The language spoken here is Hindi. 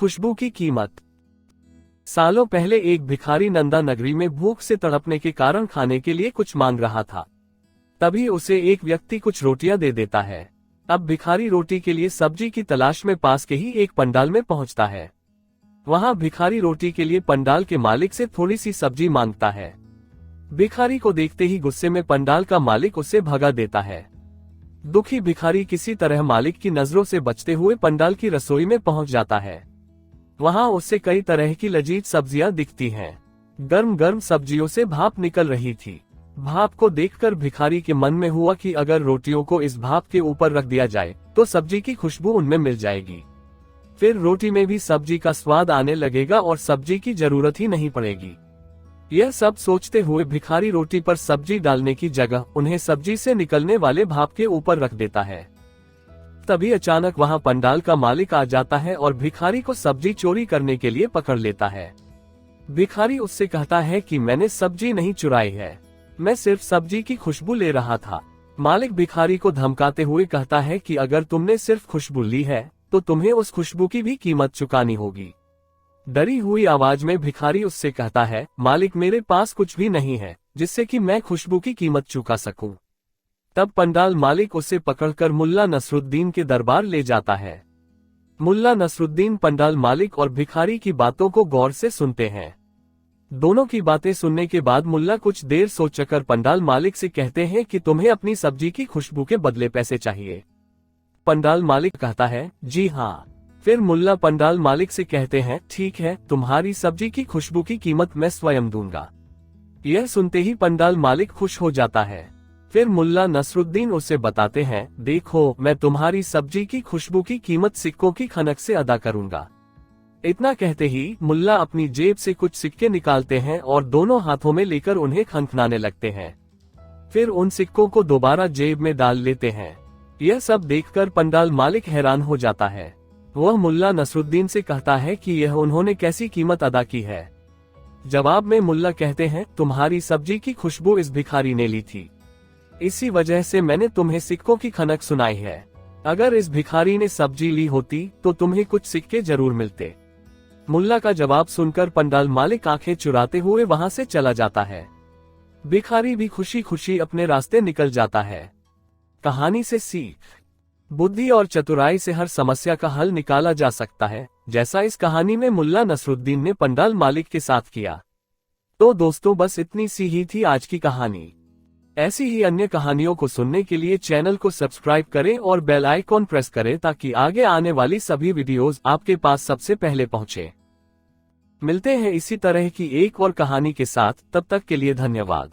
खुशबू की कीमत। सालों पहले एक भिखारी नंदा नगरी में भूख से तड़पने के कारण खाने के लिए कुछ मांग रहा था। तभी उसे एक व्यक्ति कुछ रोटियां दे देता है। अब भिखारी रोटी के लिए सब्जी की तलाश में पास के ही एक पंडाल में पहुंचता है। वहां भिखारी रोटी के लिए पंडाल के मालिक से थोड़ी सी सब्जी मांगता है। भिखारी को देखते ही गुस्से में पंडाल का मालिक उसे भगा देता है। दुखी भिखारी किसी तरह मालिक की नजरों से बचते हुए पंडाल की रसोई में पहुंच जाता है। वहां उसे कई तरह की लजीज सब्जियां दिखती हैं। गर्म गर्म सब्जियों से भाप निकल रही थी। भाप को देखकर भिखारी के मन में हुआ कि अगर रोटियों को इस भाप के ऊपर रख दिया जाए तो सब्जी की खुशबू उनमें मिल जाएगी। फिर रोटी में भी सब्जी का स्वाद आने लगेगा और सब्जी की जरूरत ही नहीं पड़ेगी। यह सब सोचते हुए भिखारी रोटी पर सब्जी डालने की जगह उन्हें सब्जी से निकलने वाले भाप के ऊपर रख देता है। तभी अचानक वहां पंडाल का मालिक आ जाता है और भिखारी को सब्जी चोरी करने के लिए पकड़ लेता है। भिखारी उससे कहता है कि मैंने सब्जी नहीं चुराई है, मैं सिर्फ सब्जी की खुशबू ले रहा था। मालिक भिखारी को धमकाते हुए कहता है कि अगर तुमने सिर्फ खुशबू ली है तो तुम्हें उस खुशबू की भी कीमत चुकानी होगी। डरी हुई आवाज में भिखारी उससे कहता है, मालिक मेरे पास कुछ भी नहीं है जिससे कि मैं खुशबू की कीमत चुका सकूं। तब पंडाल मालिक उसे पकड़कर मुल्ला नसरुद्दीन के दरबार ले जाता है। मुल्ला नसरुद्दीन पंडाल मालिक और भिखारी की बातों को गौर से सुनते हैं। दोनों की बातें सुनने के बाद मुल्ला कुछ देर सोचकर पंडाल मालिक से कहते हैं कि तुम्हें अपनी सब्जी की खुशबू के बदले पैसे चाहिए। पंडाल मालिक कहता है, जी हाँ। फिर मुल्ला पंडाल मालिक से कहते हैं, ठीक है, तुम्हारी सब्जी की खुशबू की कीमत मैं स्वयं दूंगा। यह सुनते ही पंडाल मालिक खुश हो जाता है। फिर मुल्ला नसरुद्दीन उसे बताते हैं, देखो मैं तुम्हारी सब्जी की खुशबू की कीमत सिक्कों की खनक से अदा करूंगा। इतना कहते ही मुल्ला अपनी जेब से कुछ सिक्के निकालते हैं और दोनों हाथों में लेकर उन्हें खनखनाने लगते हैं। फिर उन सिक्कों को दोबारा जेब में डाल लेते हैं। यह सब देखकर पंडाल मालिक हैरान हो जाता है। वह मुल्ला नसरुद्दीन से कहता है कि यह उन्होंने कैसी कीमत अदा की है। जवाब में मुल्ला कहते हैं, तुम्हारी सब्जी की खुशबू इस भिखारी ने ली थी, इसी वजह से मैंने तुम्हें सिक्कों की खनक सुनाई है। अगर इस भिखारी ने सब्जी ली होती तो तुम्हें कुछ सिक्के जरूर मिलते। मुल्ला का जवाब सुनकर पंडाल मालिक आंखें चुराते हुए वहां से चला जाता है। भिखारी भी खुशी खुशी अपने रास्ते निकल जाता है। कहानी से सीख। बुद्धि और चतुराई से हर समस्या का हल निकाला जा सकता है, जैसा इस कहानी में मुल्ला नसरुद्दीन ने पंडाल मालिक के साथ किया। तो दोस्तों बस इतनी सी ही थी आज की कहानी। ऐसी ही अन्य कहानियों को सुनने के लिए चैनल को सब्सक्राइब करें और बेल आइकॉन प्रेस करें ताकि आगे आने वाली सभी वीडियोस आपके पास सबसे पहले पहुंचे। मिलते हैं इसी तरह की एक और कहानी के साथ, तब तक के लिए धन्यवाद।